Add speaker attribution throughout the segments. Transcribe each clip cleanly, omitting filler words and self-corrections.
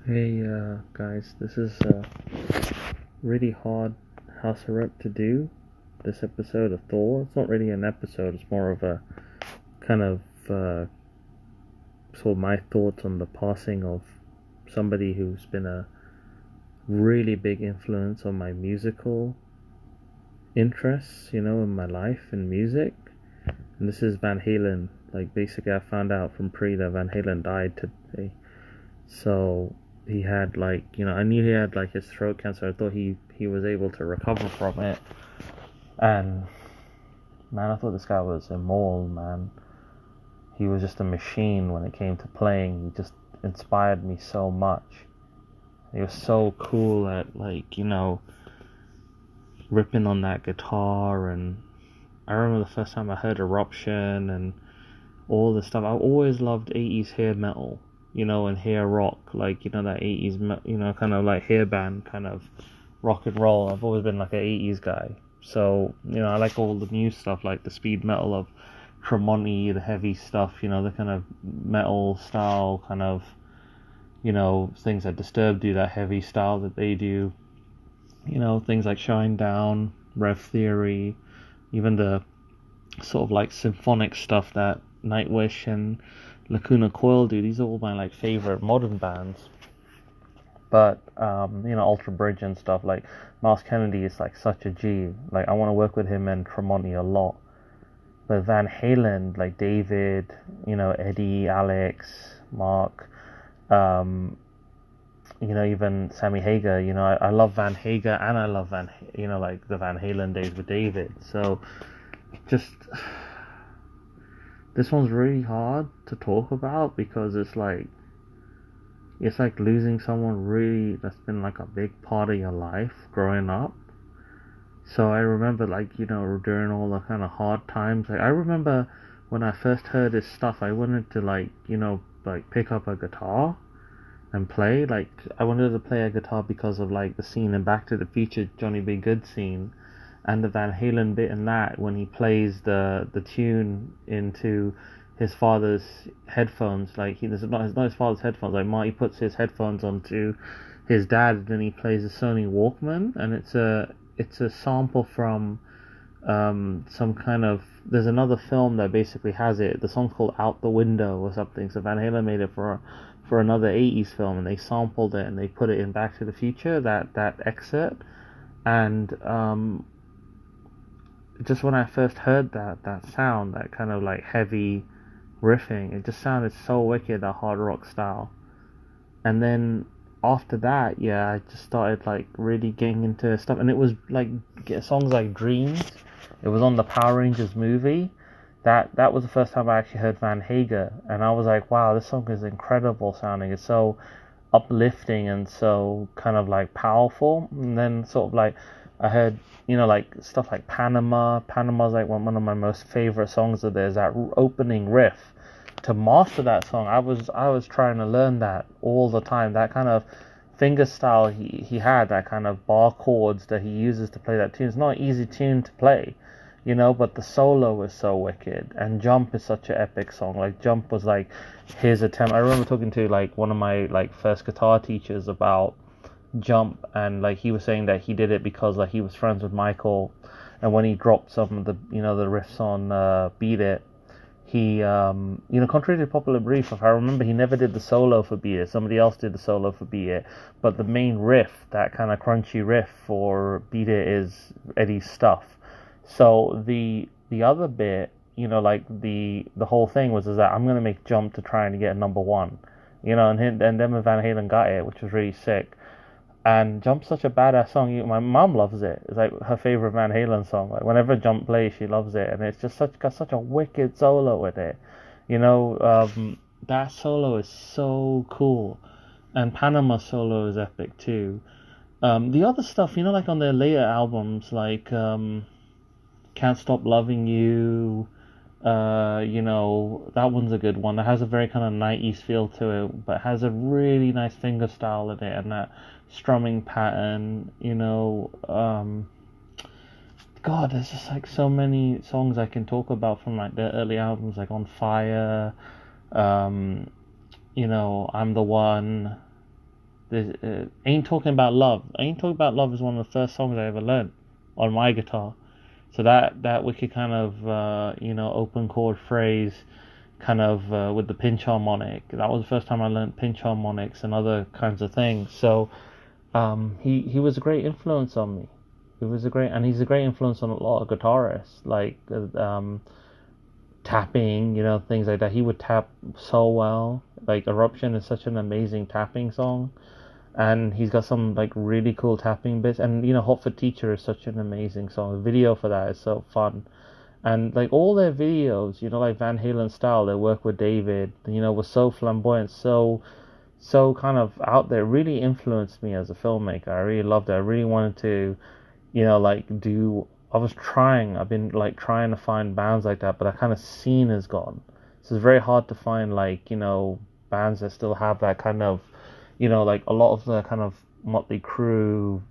Speaker 1: Hey guys, this is really hard house rep to do. This episode of Thor. It's not really an episode. It's more of a kind of sort of my thoughts on the passing of somebody who's been a really big influence on my musical interests. In my life and music. And this is Van Halen. Like basically, I found out from Pre that Van Halen died today. So he had I knew he had like his throat cancer. I thought he was able to recover from it. And man, I thought this guy was immoral, man. He was just a machine when it came to playing. He just inspired me so much. He was so cool at ripping on that guitar. And I remember the first time I heard Eruption and all this stuff. I always loved 80s hair metal, and hair rock, that 80s, kind of like hair band kind of rock and roll. I've always been like an 80s guy. So, I like all the new stuff, like the speed metal of Tremonti, the heavy stuff, the kind of metal style kind of, things that Disturbed do, that heavy style that they do. Things like Shine Down, Rev Theory, even the sort of like symphonic stuff that Nightwish and Lacuna Coil do. These are all my like favorite modern bands. But Alter Bridge and stuff, like Miles Kennedy is like such a G. Like I want to work with him and Tremonti a lot. But Van Halen, like David, Eddie, Alex, Mark, even Sammy Hagar. I love Van Hagar and I love like the Van Halen days with David. So just this one's really hard to talk about because it's like losing someone really that's been like a big part of your life growing up. So I remember during all the kind of hard times, like I remember when I first heard his stuff, I wanted to pick up a guitar and play. Like I wanted to play a guitar because of like the scene in Back to the Future, Johnny B. Good scene, and the Van Halen bit in that when he plays the tune into his father's headphones. Like it's not his father's headphones. Like Marty puts his headphones onto his dad, and then he plays a Sony Walkman, and it's a sample from some kind of. There's another film that basically has it. The song's called Out the Window or something. So Van Halen made it for another 80s film, and they sampled it and they put it in Back to the Future, that excerpt. And just when I first heard that sound, that kind of like heavy riffing, it just sounded so wicked, that hard rock style. And then after that, yeah, I just started like really getting into stuff, and it was like songs like Dreams. It was on the Power Rangers movie. That was the first time I actually heard Van Hagar, and I was like, wow, this song is incredible sounding. It's so uplifting and so kind of like powerful. And then sort of like I heard, like stuff like Panama. Panama's like one of my most favorite songs of theirs. That opening riff, to master that song, I was trying to learn that all the time. That kind of finger style he had, that kind of bar chords that he uses to play that tune. It's not an easy tune to play, but the solo is so wicked. And Jump is such an epic song. Like Jump was like his attempt. I remember talking to like one of my like first guitar teachers about Jump, and like he was saying that he did it because like he was friends with Michael, and when he dropped some of the the riffs on Beat It, he contrary to popular belief, if I remember, he never did the solo for Beat It. Somebody else did the solo for Beat It, but the main riff, that kind of crunchy riff for Beat It, is Eddie's stuff. So the other bit, like the whole thing was is that I'm gonna make Jump to try and get a number one, and then Van Halen got it, which was really sick. And Jump's such a badass song. My mom loves it. It's like her favorite Van Halen song. Like whenever Jump plays, she loves it, and it's just got such a wicked solo with it. That solo is so cool, and Panama solo is epic too. The other stuff, like on their later albums, like Can't Stop Loving You. That one's a good one. It has a very kind of 90s feel to it, but has a really nice finger style in it, and that strumming pattern. God, there's just like so many songs I can talk about from like their early albums, like On Fire, I'm the One, Ain't Talking About Love. Ain't Talking About Love is one of the first songs I ever learned on my guitar. So that wicked kind of open chord phrase, kind of with the pinch harmonic. That was the first time I learned pinch harmonics and other kinds of things. So he was a great influence on me. He's a great influence on a lot of guitarists, like tapping, things like that. He would tap so well. Like Eruption is such an amazing tapping song, and he's got some like really cool tapping bits. And Hot for Teacher is such an amazing song. The video for that is so fun, and like all their videos, like Van Halen style, their work with David, was so flamboyant, so kind of out there. Really influenced me as a filmmaker. I really loved it. I really wanted to, I've been like trying to find bands like that, but that kind of scene is gone. So it's very hard to find like, bands that still have that kind of, like a lot of the kind of Motley Crue,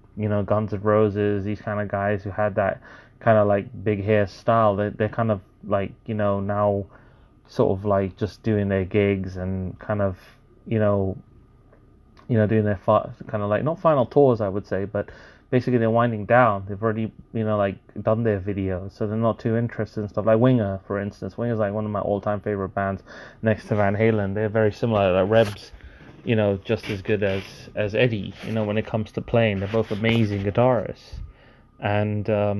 Speaker 1: Guns N' Roses, these kind of guys who had that kind of like big hair style. They're kind of like, now sort of like just doing their gigs and kind of, doing their kind of like, not final tours, I would say, but basically they're winding down. They've already, like done their videos, so they're not too interested in stuff. Like Winger, for instance. Winger's like one of my all-time favorite bands next to Van Halen. They're very similar. Like Reb's, just as good as Eddie, when it comes to playing. They're both amazing guitarists. And, I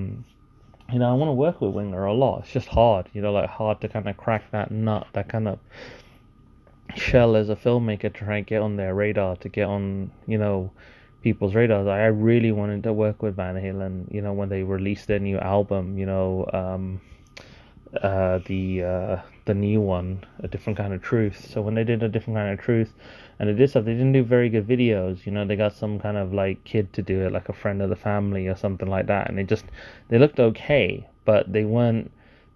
Speaker 1: want to work with Winger a lot. It's just hard, like hard to kind of crack that nut, that kind of shell as a filmmaker to try and get on their radar, to get on, people's radars. I really wanted to work with Van Halen, when they released their new album, the new one, A Different Kind of Truth. So when they did A Different Kind of Truth, and they did stuff, they didn't do very good videos. They got some kind of like kid to do it, like a friend of the family or something like that, and they looked okay, but they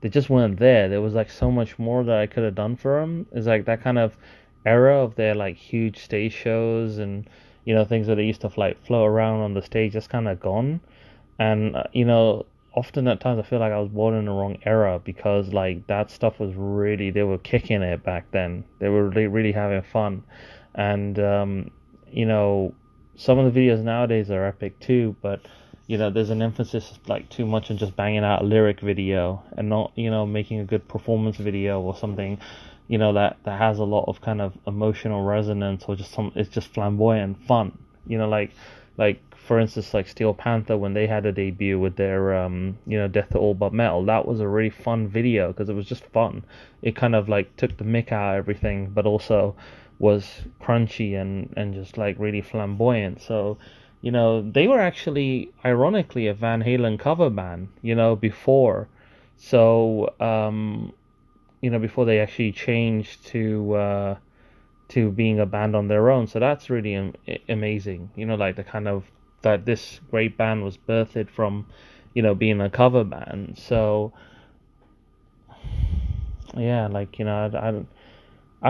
Speaker 1: just weren't there. There was like so much more that I could have done for them. It's like that kind of era of their like huge stage shows and things that they used to like float around on the stage, just kind of gone. And often at times I feel like I was born in the wrong era, because like that stuff was really, they were kicking it back then. They were really having fun. And some of the videos nowadays are epic too, but there's an emphasis like too much on just banging out a lyric video and not making a good performance video or something that has a lot of kind of emotional resonance, or just it's just flamboyant fun. Like for instance, like Steel Panther, when they had a debut with their Death to All But Metal, that was a really fun video because it was just fun. It kind of like took the mick out of everything, but also was crunchy and just like really flamboyant. So they were actually ironically a Van Halen cover band, before. So before they actually changed to being a band on their own. So that's really amazing. Like the kind of that this great band was birthed from, being a cover band. So yeah, like I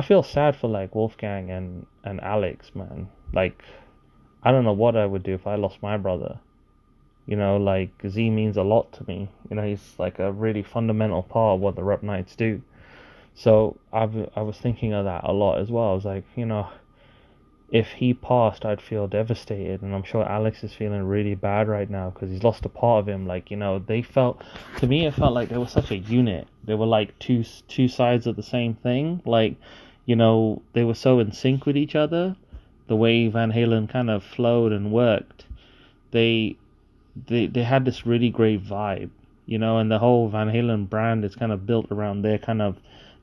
Speaker 1: feel sad for like Wolfgang and Alex, man. Like I don't know what I would do if I lost my brother. Like Z means a lot to me. He's like a really fundamental part of what the Rep Nights do. So I was thinking of that a lot as well. I was like, if he passed, I'd feel devastated, and I'm sure Alex is feeling really bad right now because he's lost a part of him. Like, they felt, to me, it felt like they were such a unit. They were like two sides of the same thing. Like, they were so in sync with each other. The way Van Halen kind of flowed and worked, they had this really great vibe, and the whole Van Halen brand is kind of built around their kind of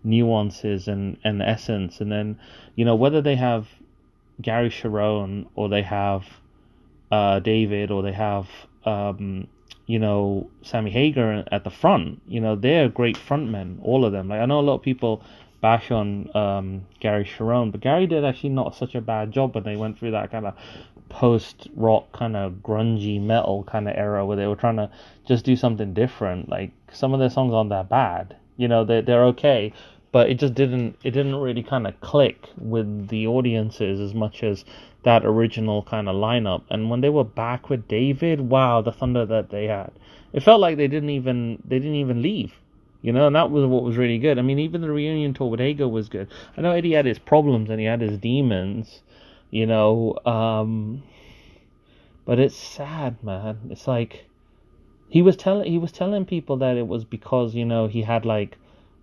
Speaker 1: nuances and essence. And then, whether they have Gary Sharon or they have David or they have Sammy Hagar at the front, they're great frontmen, all of them. Like I know a lot of people bash on Gary Sharon, but Gary did actually not such a bad job when they went through that kind of post-rock kind of grungy metal kind of era where they were trying to just do something different. Like some of their songs aren't that bad, they're okay, but it didn't really kind of click with the audiences as much as that original kind of lineup. And when they were back with David, wow, the thunder that they had, it felt like they didn't even leave. And that was what was really good. I mean, even the reunion tour with Hagar was good. I know Eddie had his problems and he had his demons, you know. But it's sad, man. It's like he was telling people that it was because, he had like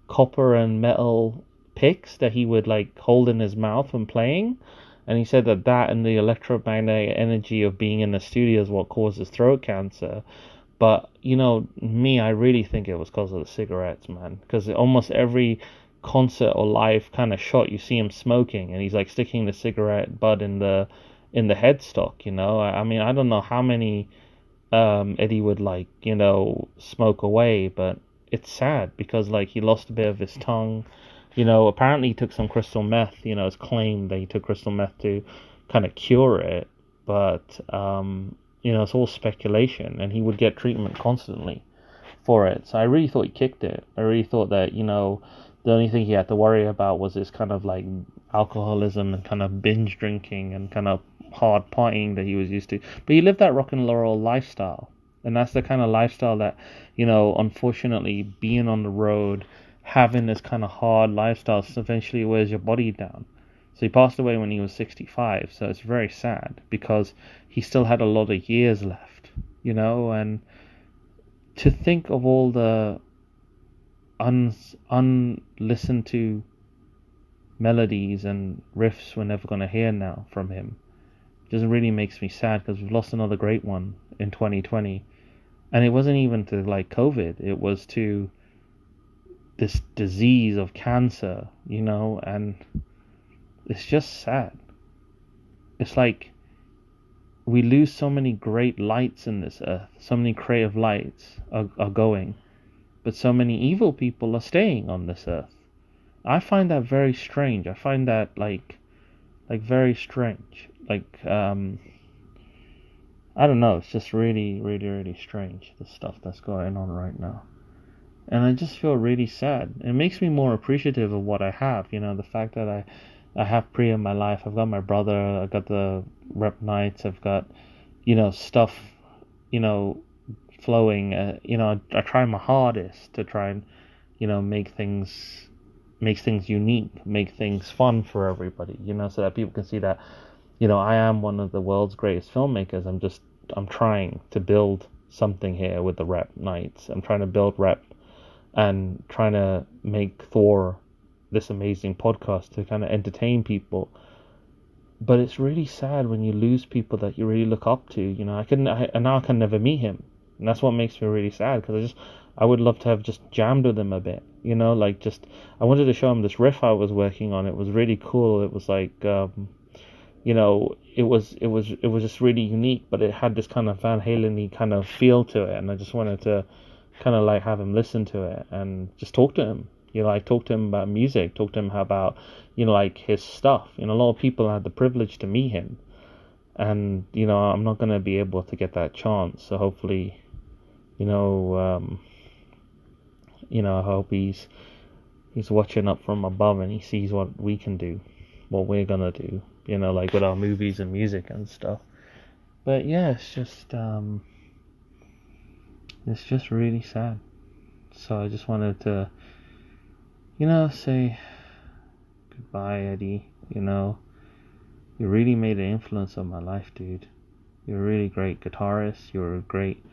Speaker 1: copper and metal picks that he would like hold in his mouth when playing, and he said that and the electromagnetic energy of being in the studio is what causes throat cancer. But me, I really think it was because of the cigarettes, man. Because almost every concert or live kind of shot, you see him smoking, and he's like sticking the cigarette butt in the headstock. I mean, I don't know how many Eddie would like smoke away, but it's sad because like he lost a bit of his tongue. Apparently he took some crystal meth. It's claimed that he took crystal meth to kind of cure it, but it's all speculation, and he would get treatment constantly for it. So I really thought he kicked it. I really thought that the only thing he had to worry about was this kind of like alcoholism and kind of binge drinking and kind of hard partying that he was used to. But he lived that rock and roll lifestyle, and that's the kind of lifestyle that unfortunately, being on the road, having this kind of hard lifestyle eventually wears your body down. So he passed away when he was 65, so it's very sad because he still had a lot of years left, and to think of all the unlistened to melodies and riffs we're never going to hear now from him just really makes me sad, because we've lost another great one in 2020. And it wasn't even to like COVID, it was to this disease of cancer, and it's just sad. It's like we lose so many great lights in this earth, so many creative lights are going, but so many evil people are staying on this earth. I find that very strange. I find that like very strange. I don't know, it's just really, really, really strange, the stuff that's going on right now. And I just feel really sad. It makes me more appreciative of what I have, the fact that I have Priya in my life. I've got my brother, I've got the rep nights, I've got, stuff, flowing. I try my hardest to try and, make things unique, make things fun for everybody, so that people can see that, I am one of the world's greatest filmmakers. I'm trying to build something here with the rep nights. I'm trying to build rep and trying to make T.H.O.R this amazing podcast to kind of entertain people. But it's really sad when you lose people that you really look up to. And now I can never meet him, and that's what makes me really sad, because I would love to have just jammed with him a bit. I wanted to show him this riff I was working on. It was really cool. It was like it was just really unique, but it had this kind of Van Halen-y kind of feel to it, and I just wanted to kind of like have him listen to it and just talk to him. Talk to him about music, talk to him about like his stuff. A lot of people had the privilege to meet him, and I'm not gonna be able to get that chance. So hopefully, I hope he's watching up from above and he sees what we can do, what we're gonna do. Like with our movies and music and stuff. But yeah, it's just really sad. So I just wanted to, say goodbye, Eddie. You really made an influence on my life, dude. You're a really great guitarist. You're a great,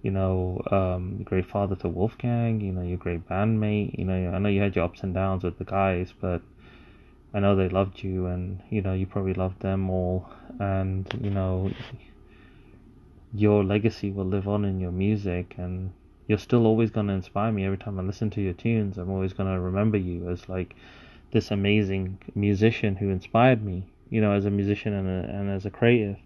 Speaker 1: great father to Wolfgang. You're a great bandmate. I know you had your ups and downs with the guys, but I know they loved you, and you probably loved them all, and your legacy will live on in your music, and you're still always going to inspire me. Every time I listen to your tunes, I'm always going to remember you as like this amazing musician who inspired me, as a musician and as a creative.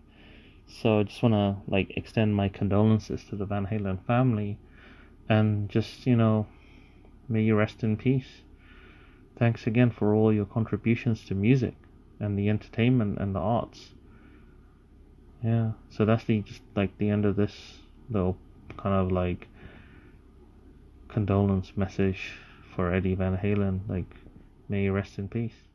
Speaker 1: So I just want to like extend my condolences to the Van Halen family, and just may you rest in peace. Thanks again for all your contributions to music and the entertainment and the arts. Yeah, so that's just like the end of this little kind of like condolence message for Eddie Van Halen. Like, may you rest in peace.